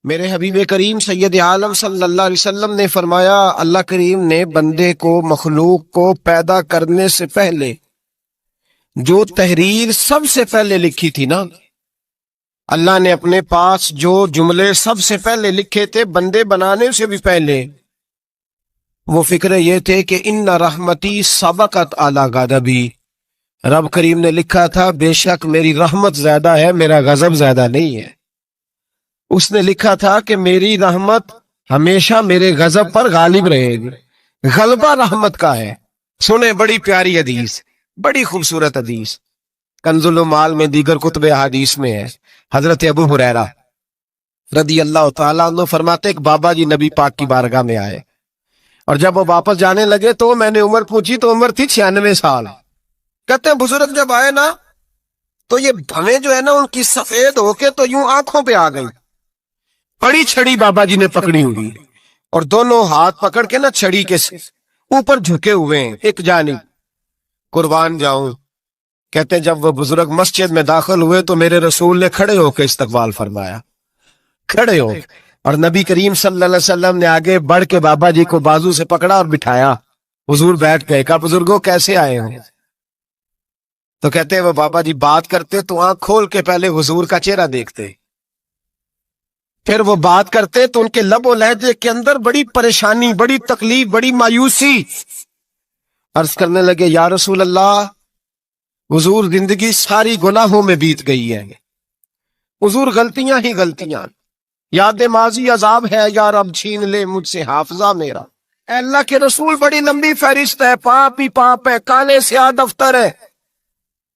میرے حبیب کریم سید عالم صلی اللہ علیہ وسلم نے فرمایا، اللہ کریم نے بندے کو، مخلوق کو پیدا کرنے سے پہلے جو تحریر سب سے پہلے لکھی تھی نا، اللہ نے اپنے پاس جو جملے سب سے پہلے لکھے تھے بندے بنانے سے بھی پہلے، وہ فکر یہ تھے کہ ان رحمتی سبقت اعلی غضبی، رب کریم نے لکھا تھا بے شک میری رحمت زیادہ ہے، میرا غضب زیادہ نہیں ہے۔ اس نے لکھا تھا کہ میری رحمت ہمیشہ میرے غضب پر غالب رہے گی، غلبہ رحمت کا ہے۔ سنیں، بڑی پیاری حدیث، بڑی خوبصورت حدیث، کنز المال میں دیگر کتب احادیث میں ہے۔ حضرت ابو ہریرہ رضی اللہ تعالیٰ عنہ فرماتے کہ بابا جی نبی پاک کی بارگاہ میں آئے، اور جب وہ واپس جانے لگے تو میں نے عمر پوچھی تو عمر تھی 96 سال۔ کہتے ہیں بزرگ جب آئے نا تو یہ بھویں جو ہے نا ان کی سفید ہو کے تو یوں آنکھوں پہ آ گئی، بڑی چھڑی بابا جی نے پکڑی ہوئی، اور دونوں ہاتھ پکڑ کے نا چھڑی کے اوپر جھکے ہوئے ہیں ایک جانب، قربان جاؤں۔ کہتے ہیں جب وہ بزرگ مسجد میں داخل ہوئے تو میرے رسول نے کھڑے ہو کے استقبال فرمایا، کھڑے ہو، اور نبی کریم صلی اللہ علیہ وسلم نے آگے بڑھ کے بابا جی کو بازو سے پکڑا اور بٹھایا۔ حضور بیٹھ گئے، کہا بزرگوں کیسے آئے ہوں؟ تو کہتے ہیں وہ بابا جی بات کرتے تو آنکھ کھول کے پہلے حضور کا چہرہ دیکھتے، پھر وہ بات کرتے تو ان کے لب و لہجے کے اندر بڑی پریشانی، بڑی تکلیف، بڑی مایوسی۔ عرض کرنے لگے یا رسول اللہ، حضور زندگی ساری گناہوں میں بیت گئی ہے، حضور غلطیاں ہی غلطیاں، یاد ماضی عذاب ہے، یا رب چھین لے مجھ سے حافظہ میرا۔ اے اللہ کے رسول بڑی لمبی فہرست ہے، پاپ ہی پاپ ہے، کالے سیاہ دفتر ہے۔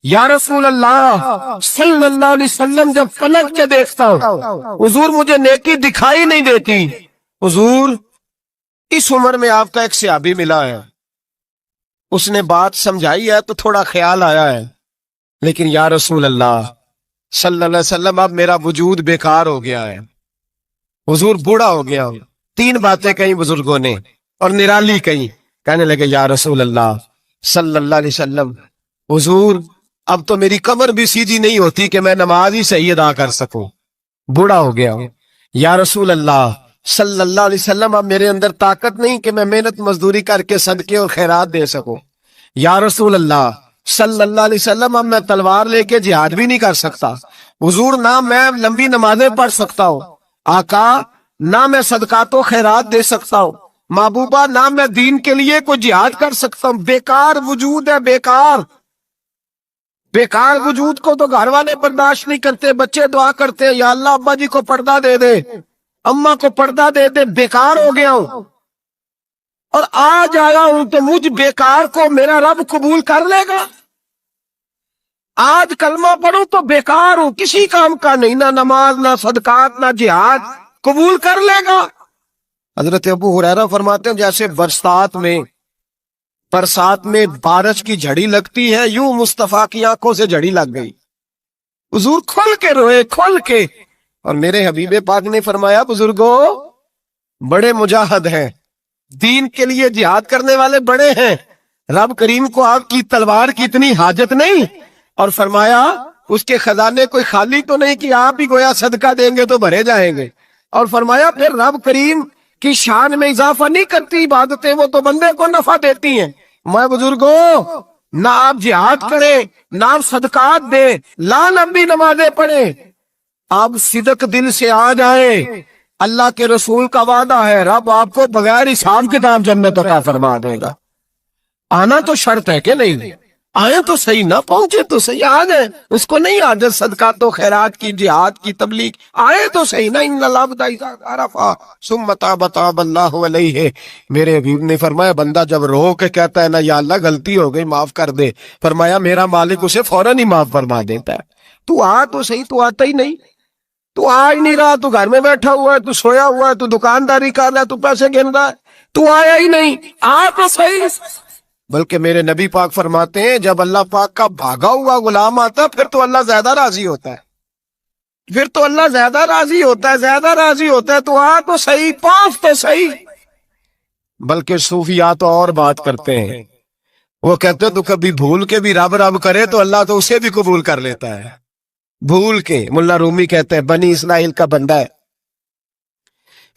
یا رسول اللہ صلی اللہ علیہ وسلم جب پلٹ کے دیکھتا ہوں حضور مجھے نیکی دکھائی نہیں دیتی۔ حضور اس عمر میں آپ کا ایک صحابی ملا ہے، اس نے بات سمجھائی ہے تو تھوڑا خیال آیا ہے، لیکن یا رسول اللہ صلی اللہ علیہ وسلم اب میرا وجود بیکار ہو گیا ہے، حضور بوڑھا ہو گیا ہوں۔ تین باتیں کہیں بزرگوں نے اور نرالی کہیں، کہنے لگے یا رسول اللہ صلی اللہ علیہ وسلم، حضور اب تو میری کمر بھی سیدھی نہیں ہوتی کہ میں نماز ہی صحیح ادا کر سکوں، بوڑھا ہو گیا ہوں۔ یا رسول اللہ صلی اللہ علیہ وسلم اب میرے اندر طاقت نہیں کہ میں محنت مزدوری کر کے صدقے اور خیرات دے سکوں۔ یا رسول اللہ صلی اللہ علیہ وسلم اب میں تلوار لے کے جہاد بھی نہیں کر سکتا، حضور نہ میں لمبی نمازیں پڑھ سکتا ہوں، آقا نہ میں صدقات و خیرات دے سکتا ہوں، محبوبہ نہ میں دین کے لیے کوئی جہاد کر سکتا ہوں، بیکار وجود ہے، بیکار بیکار وجود کو تو گھر والے برداشت نہیں کرتے، بچے دعا کرتے ہیں یا اللہ ابا جی کو پردہ دے دے، اماں کو پردہ دے دے، بیکار ہو گیا ہوں، اور آج آیا ہوں تو مجھ بیکار کو میرا رب قبول کر لے گا؟ آج کلمہ پڑھوں تو بیکار ہوں، کسی کام کا نہیں، نہ نماز نہ صدقات نہ جہاد، قبول کر لے گا؟ حضرت ابو ہریرہ فرماتے ہیں جیسے برسات میں بارش کی جھڑی لگتی ہے، یوں مصطفیٰ کی آنکھوں سے جھڑی لگ گئی، حضور کھل کے روئے، کھل کے۔ اور میرے حبیب پاک نے فرمایا بزرگوں بڑے مجاہد ہیں، دین کے لیے جہاد کرنے والے بڑے ہیں، رب کریم کو آپ کی تلوار کی اتنی حاجت نہیں، اور فرمایا اس کے خزانے کوئی خالی تو نہیں کہ آپ ہی گویا صدقہ دیں گے تو بھرے جائیں گے، اور فرمایا پھر رب کریم کی شان میں اضافہ نہیں کرتی عبادتیں، وہ تو بندے کو نفع دیتی ہیں۔ میں بزرگوں نہ آپ جہاد کریں نہ آپ صدقات دیں، لا لمبی نمازیں پڑھیں، آپ صدق دل سے آ جائیں، اللہ کے رسول کا وعدہ ہے رب آپ کو بغیر حساب کتاب جنت عطا فرما دے گا۔ آنا تو شرط ہے کہ نہیں؟ آئے تو صحیح، نہ پہنچے تو صحیح، آ گئے، اس کو نہیں عادت صدقات و خیرات کی، جہاد کی، تبلیغ، آئے تو صحیح نا۔ ان اللہ عرفا ثم تاب اللہ علیہ، میرے حبیب نے فرمایا بندہ جب رو کے کہتا ہے نا یا اللہ غلطی ہو گئی معاف کر دے، فرمایا میرا مالک اسے فوراً ہی معاف فرما دیتا ہے۔ تو آ تو صحیح، تو آتا ہی نہیں، تو آ ہی نہیں رہا، تو گھر میں بیٹھا ہوا ہے، تو سویا ہوا ہے، تو دکانداری کر رہا ہے، تو پیسے گن رہا ہے، تو آیا ہی نہیں، آ تو صحیح۔ بلکہ میرے نبی پاک فرماتے ہیں جب اللہ پاک کا بھاگا ہوا غلام آتا ہے پھر تو اللہ زیادہ راضی ہوتا ہے، پھر تو اللہ زیادہ راضی ہوتا ہے، زیادہ راضی ہوتا ہے، تو آ تو صحیح، پاس تو صحیح۔ بلکہ صوفیاء تو اور بات کرتے ہیں، وہ کہتے ہیں تو کبھی بھول کے بھی رب رب کرے تو اللہ تو اسے بھی قبول کر لیتا ہے، بھول کے۔ ملا رومی کہتے ہیں بنی اسرائیل کا بندہ ہے،